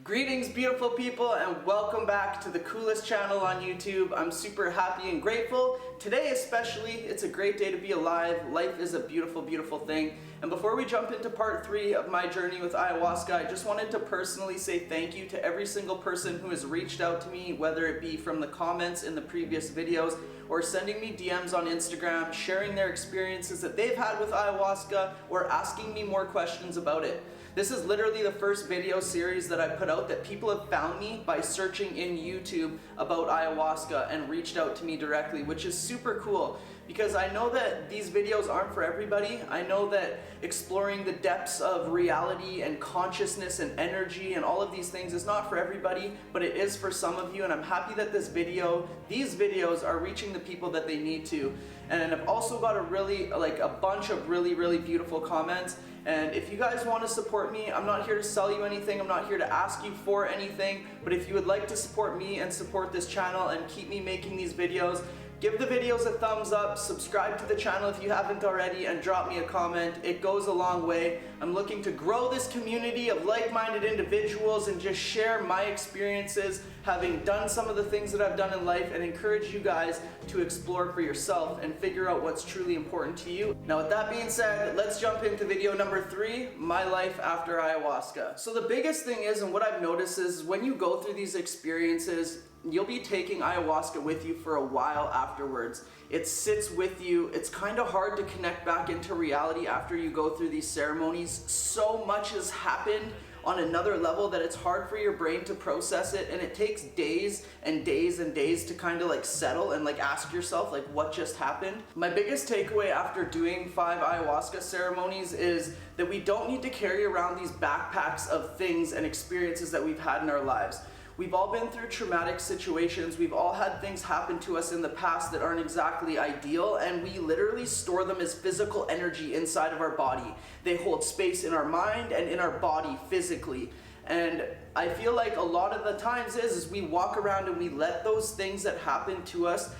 Greetings, beautiful people, and welcome back to the coolest channel on YouTube. I'm super happy and grateful. Today especially, it's a great day to be alive. Life is a beautiful, beautiful thing. And before we jump into part 3 of my journey with ayahuasca, I just wanted to personally say thank you to every single person who has reached out to me, whether it be from the comments in the previous videos or sending me DMs on Instagram, sharing their experiences that they've had with ayahuasca or asking me more questions about it. This is literally the first video series that I put out that people have found me by searching in YouTube about ayahuasca and reached out to me directly, which is super cool because I know that these videos aren't for everybody. I know that exploring the depths of reality and consciousness and energy and all of these things is not for everybody, but it is for some of you, and I'm happy that these videos are reaching the people that they need to. And I've also got a bunch of really beautiful comments. And if you guys want to support me, I'm not here to sell you anything, I'm not here to ask you for anything, but if you would like to support me and support this channel and keep me making these videos, give the videos a thumbs up, subscribe to the channel if you haven't already, and drop me a comment. It goes a long way. I'm looking to grow this community of like-minded individuals and just share my experiences, having done some of the things that I've done in life, and encourage you guys to explore for yourself and figure out what's truly important to you. Now with that being said, let's jump into video number 3, my life after ayahuasca. So the biggest thing is, and what I've noticed is, when you go through these experiences, you'll be taking ayahuasca with you for a while afterwards. It sits with you. It's kind of hard to connect back into reality after you go through these ceremonies. So much has happened on another level that it's hard for your brain to process it, and it takes days and days and days to kind of like settle and like ask yourself like what just happened. My biggest takeaway after doing 5 ayahuasca ceremonies is that we don't need to carry around these backpacks of things and experiences that we've had in our lives. We've all been through traumatic situations. We've all had things happen to us in the past that aren't exactly ideal, and we literally store them as physical energy inside of our body. They hold space in our mind and in our body physically. And I feel like a lot of the times is we walk around and we let those things that happen to us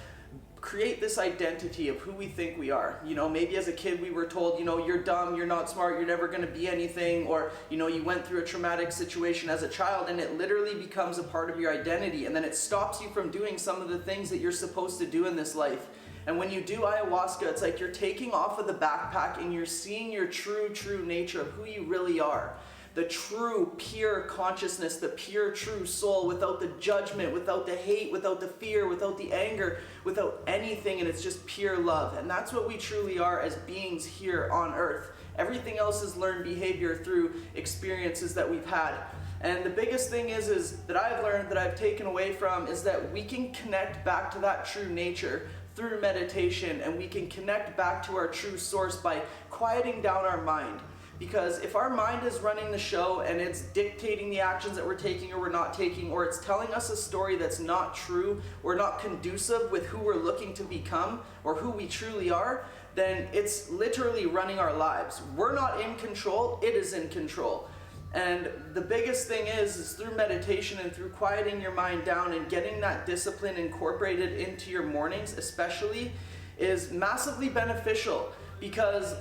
create this identity of who we think we are. You know, maybe as a kid we were told, you know, you're dumb, you're not smart, you're never going to be anything, or, you know, you went through a traumatic situation as a child, and it literally becomes a part of your identity, and then it stops you from doing some of the things that you're supposed to do in this life. And when you do ayahuasca, it's like you're taking off of the backpack and you're seeing your true nature of who you really are. The true, pure consciousness, the pure, true soul, without the judgment, without the hate, without the fear, without the anger, without anything, and it's just pure love. And that's what we truly are as beings here on earth. Everything else is learned behavior through experiences that we've had. And the biggest thing is that I've learned, that I've taken away from, is that we can connect back to that true nature through meditation, and we can connect back to our true source by quieting down our mind. Because if our mind is running the show and it's dictating the actions that we're taking or we're not taking, or it's telling us a story that's not true or not conducive with who we're looking to become or who we truly are, then it's literally running our lives. We're not in control, it is in control. And the biggest thing is through meditation and through quieting your mind down and getting that discipline incorporated into your mornings especially is massively beneficial. Because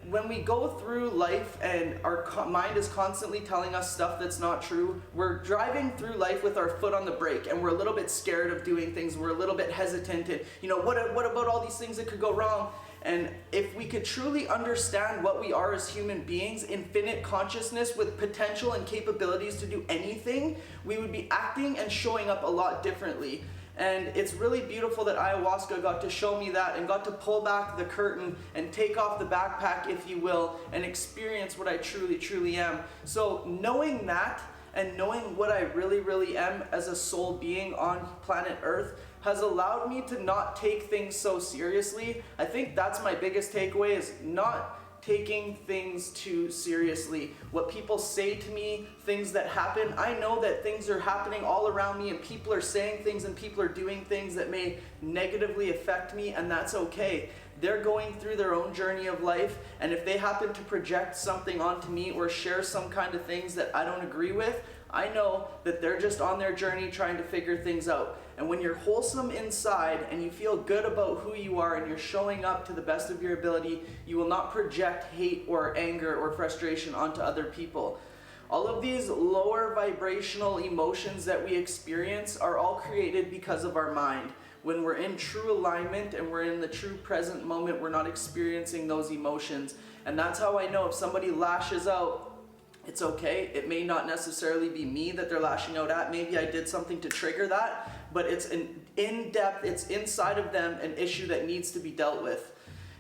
when we go through life and our mind is constantly telling us stuff that's not true, we're driving through life with our foot on the brake, and we're a little bit scared of doing things, we're a little bit hesitant, and you know, what about all these things that could go wrong? And if we could truly understand what we are as human beings, infinite consciousness with potential and capabilities to do anything, we would be acting and showing up a lot differently. And it's really beautiful that ayahuasca got to show me that and got to pull back the curtain and take off the backpack, if you will, and experience what I truly am. So knowing that and knowing what I really am as a soul being on planet Earth has allowed me to not take things so seriously. I think that's my biggest takeaway, is not taking things too seriously. What people say to me, things that happen, I know that things are happening all around me and people are saying things and people are doing things that may negatively affect me, and that's okay. They're going through their own journey of life, and if they happen to project something onto me or share some kind of things that I don't agree with, I know that they're just on their journey trying to figure things out. And when you're wholesome inside and you feel good about who you are and you're showing up to the best of your ability, you will not project hate or anger or frustration onto other people. All of these lower vibrational emotions that we experience are all created because of our mind. When we're in true alignment and we're in the true present moment, we're not experiencing those emotions. And that's how I know if somebody lashes out, it's okay. It may not necessarily be me that they're lashing out at. Maybe I did something to trigger that, but it's an in-depth, it's inside of them, an issue that needs to be dealt with.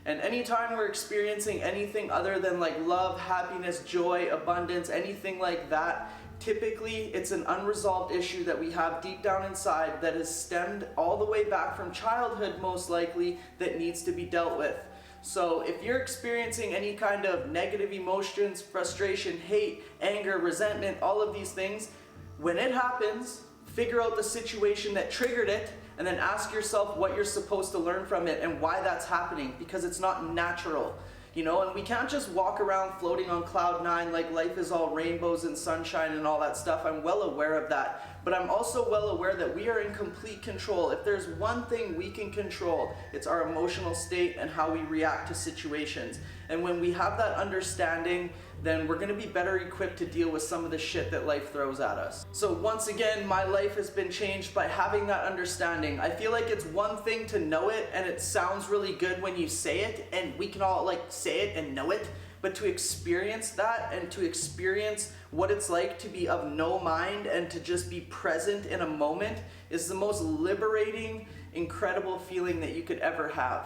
And anytime we're experiencing anything other than like love, happiness, joy, abundance, anything like that, typically it's an unresolved issue that we have deep down inside that has stemmed all the way back from childhood, most likely, that needs to be dealt with. So if you're experiencing any kind of negative emotions, frustration, hate, anger, resentment, all of these things, when it happens, figure out the situation that triggered it, and then ask yourself what you're supposed to learn from it and why that's happening, because it's not natural. You know, and we can't just walk around floating on cloud nine like life is all rainbows and sunshine and all that stuff. I'm well aware of that. But I'm also well aware that we are in complete control. If there's one thing we can control, it's our emotional state and how we react to situations. And when we have that understanding, then we're gonna be better equipped to deal with some of the shit that life throws at us. So once again, my life has been changed by having that understanding. I feel like it's one thing to know it, and it sounds really good when you say it, and we can all like say it and know it, but to experience that and to experience what it's like to be of no mind and to just be present in a moment is the most liberating, incredible feeling that you could ever have.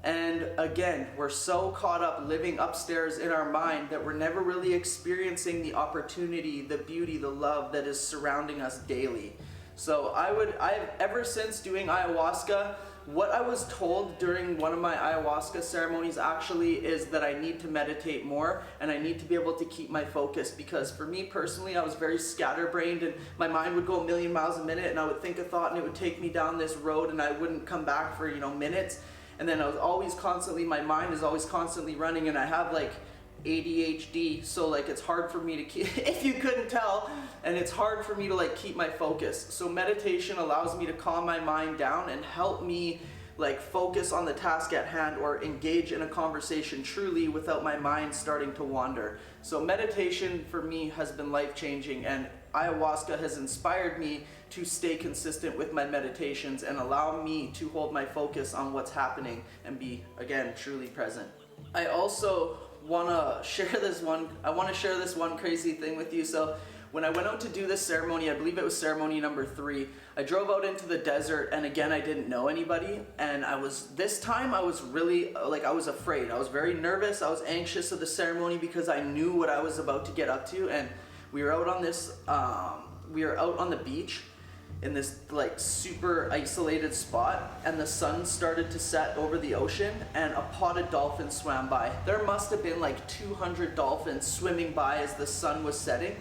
And again, we're so caught up living upstairs in our mind that we're never really experiencing the opportunity, the beauty, the love that is surrounding us daily. So I've ever since doing ayahuasca, what I was told during one of my ayahuasca ceremonies actually is that I need to meditate more and I need to be able to keep my focus, because for me personally, I was very scatterbrained and my mind would go a million miles a minute and I would think a thought and it would take me down this road and I wouldn't come back for, minutes. And then I was always constantly, my mind is always constantly running, and I have like ADHD, so like it's hard for me to keep, if you couldn't tell, and it's hard for me to like keep my focus. So meditation allows me to calm my mind down and help me like focus on the task at hand or engage in a conversation truly without my mind starting to wander. So meditation for me has been life-changing, and ayahuasca has inspired me to stay consistent with my meditations and allow me to hold my focus on what's happening and be, again, truly present. I also want to share this one crazy thing with you. So when I went out to do this ceremony, I believe it was ceremony number 3, I drove out into the desert, and again, I didn't know anybody, and this time I was really, I was afraid. I was very nervous, I was anxious of the ceremony because I knew what I was about to get up to, and we were out on this, we were out on the beach in this like super isolated spot, and the sun started to set over the ocean and a pod of dolphins swam by. There must have been like 200 dolphins swimming by as the sun was setting,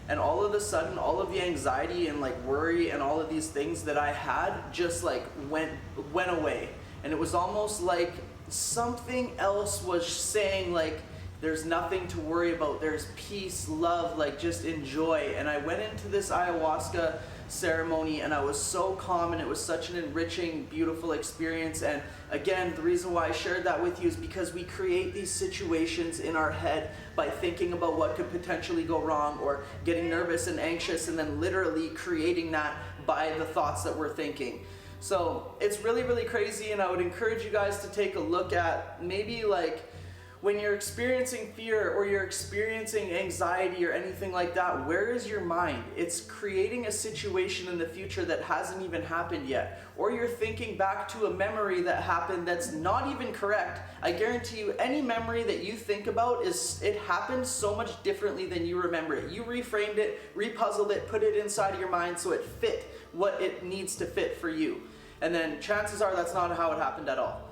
and all of a sudden all of the anxiety and like worry and all of these things that I had just like went away. And it was almost like something else was saying like, there's nothing to worry about, there's peace, love, like just enjoy. And I went into this ayahuasca ceremony and I was so calm, and it was such an enriching, beautiful experience. And again, the reason why I shared that with you is because we create these situations in our head by thinking about what could potentially go wrong or getting nervous and anxious, and then literally creating that by the thoughts that we're thinking. So it's really, really crazy, and I would encourage you guys to take a look at maybe like when you're experiencing fear or you're experiencing anxiety or anything like that, where is your mind? It's creating a situation in the future that hasn't even happened yet. Or you're thinking back to a memory that happened that's not even correct. I guarantee you, any memory that you think about, it happened so much differently than you remember it. You reframed it, repuzzled it, put it inside of your mind so it fit what it needs to fit for you. And then chances are that's not how it happened at all.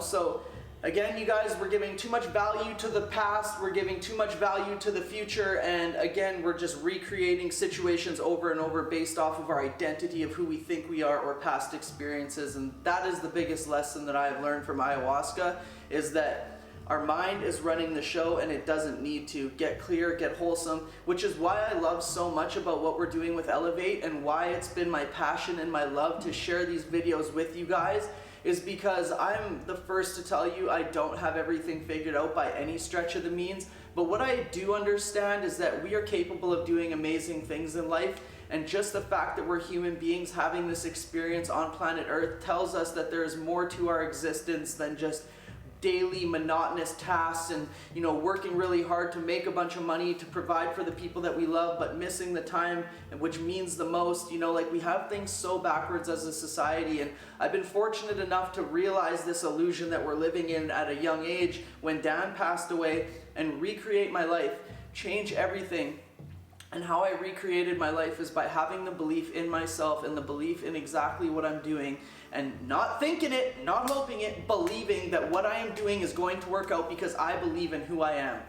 So again, you guys, we're giving too much value to the past, we're giving too much value to the future, and again, we're just recreating situations over and over based off of our identity of who we think we are or past experiences. And that is the biggest lesson that I have learned from ayahuasca, is that our mind is running the show and it doesn't need to. Get clear, get wholesome, which is why I love so much about what we're doing with Elevate, and why it's been my passion and my love to share these videos with you guys, is because I'm the first to tell you I don't have everything figured out by any stretch of the means, But what I do understand is that we are capable of doing amazing things in life, and just the fact that we're human beings having this experience on planet Earth tells us that there is more to our existence than just daily monotonous tasks and, you know, working really hard to make a bunch of money to provide for the people that we love, but missing the time which means the most. You know, like, we have things so backwards as a society, and I've been fortunate enough to realize this illusion that we're living in at a young age when Dan passed away, and recreate my life, change everything. And how I recreated my life is by having the belief in myself and the belief in exactly what I'm doing, and not thinking it, not hoping it, believing that what I am doing is going to work out because I believe in who I am.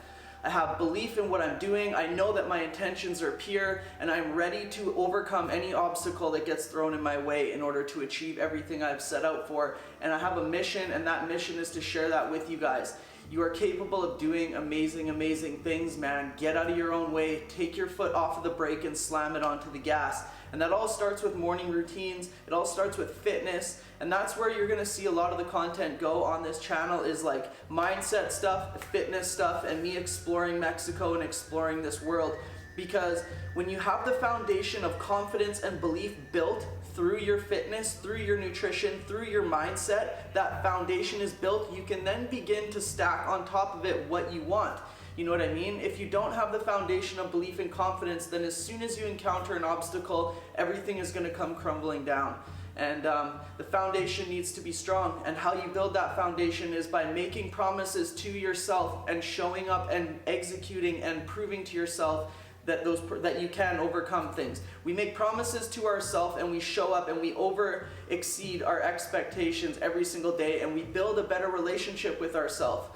I have belief in what I'm doing. I know that my intentions are pure, and I'm ready to overcome any obstacle that gets thrown in my way in order to achieve everything I've set out for. And I have a mission, and that mission is to share that with you guys. You are capable of doing amazing, amazing things, man. Get out of your own way, take your foot off of the brake and slam it onto the gas. And that all starts with morning routines. It all starts with fitness. And that's where you're gonna see a lot of the content go on this channel, is like mindset stuff, fitness stuff, and me exploring Mexico and exploring this world. Because when you have the foundation of confidence and belief built through your fitness, through your nutrition, through your mindset, that foundation is built, you can then begin to stack on top of it what you want. You know what I mean? If you don't have the foundation of belief and confidence, then as soon as you encounter an obstacle, everything is going to come crumbling down. And the foundation needs to be strong. And how you build that foundation is by making promises to yourself and showing up and executing and proving to yourself that you can overcome things. We make promises to ourselves, and we show up and we exceed our expectations every single day, and we build a better relationship with ourselves.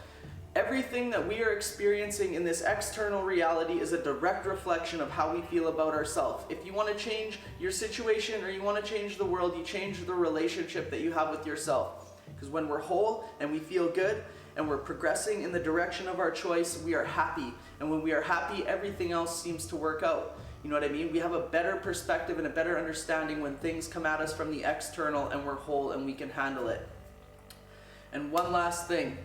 Everything that we are experiencing in this external reality is a direct reflection of how we feel about ourselves. If you want to change your situation or you want to change the world, you change the relationship that you have with yourself. Because when we're whole and we feel good and we're progressing in the direction of our choice, we are happy. And when we are happy, everything else seems to work out. You know what I mean? We have a better perspective and a better understanding when things come at us from the external and we're whole and we can handle it. And one last thing.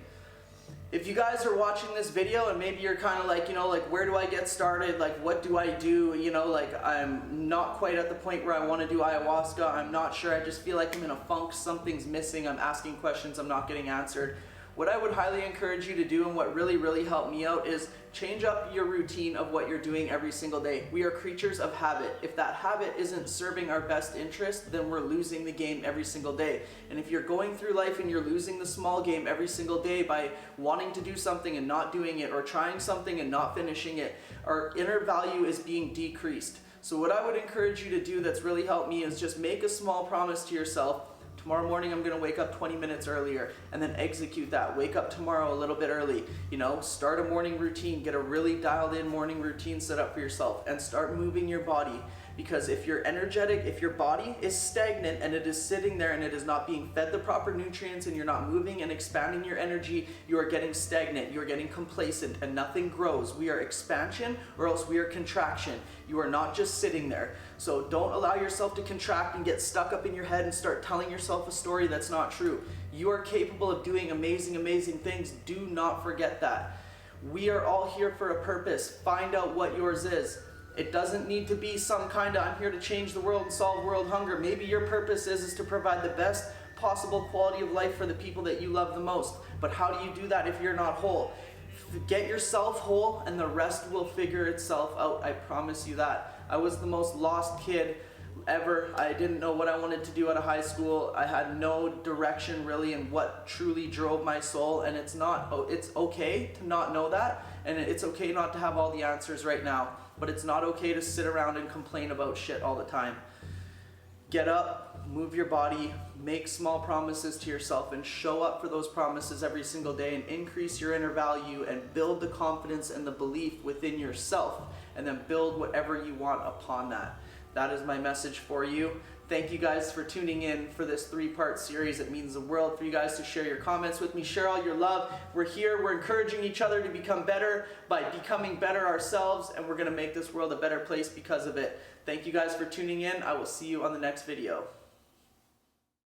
If you guys are watching this video and maybe you're kind of like, you know, like, where do I get started? Like, what do I do? You know, like, I'm not quite at the point where I want to do ayahuasca. I'm not sure. I just feel like I'm in a funk. Something's missing. I'm asking questions I'm not getting answered. What I would highly encourage you to do, and what really, really helped me out, is change up your routine of what you're doing every single day. We are creatures of habit. If that habit isn't serving our best interest, then we're losing the game every single day. And if you're going through life and you're losing the small game every single day by wanting to do something and not doing it, or trying something and not finishing it, our inner value is being decreased. So what I would encourage you to do that's really helped me is just make a small promise to yourself. Tomorrow morning I'm going to wake up 20 minutes earlier, and then execute that. Wake up tomorrow a little bit early. You know, start a morning routine. Get a really dialed in morning routine set up for yourself, and start moving your body. Because if you're energetic, if your body is stagnant and it is sitting there and it is not being fed the proper nutrients, and you're not moving and expanding your energy, you are getting stagnant, you are getting complacent, and nothing grows. We are expansion, or else we are contraction. You are not just sitting there. So don't allow yourself to contract and get stuck up in your head and start telling yourself a story that's not true. You are capable of doing amazing, amazing things. Do not forget that. We are all here for a purpose. Find out what yours is. It doesn't need to be some kind of, I'm here to change the world and solve world hunger. Maybe your purpose is to provide the best possible quality of life for the people that you love the most. But how do you do that if you're not whole? Get yourself whole, and the rest will figure itself out. I promise you that. I was the most lost kid ever. I didn't know what I wanted to do out of high school. I had no direction really in what truly drove my soul, and it's okay to not know that, and it's okay not to have all the answers right now, but it's not okay to sit around and complain about shit all the time. Get up, move your body, make small promises to yourself, and show up for those promises every single day, and increase your inner value and build the confidence and the belief within yourself, and then build whatever you want upon that. That is my message for you. Thank you guys for tuning in for this 3-part series. It means the world for you guys to share your comments with me, share all your love. We're here, we're encouraging each other to become better by becoming better ourselves, and we're gonna make this world a better place because of it. Thank you guys for tuning in. I will see you on the next video.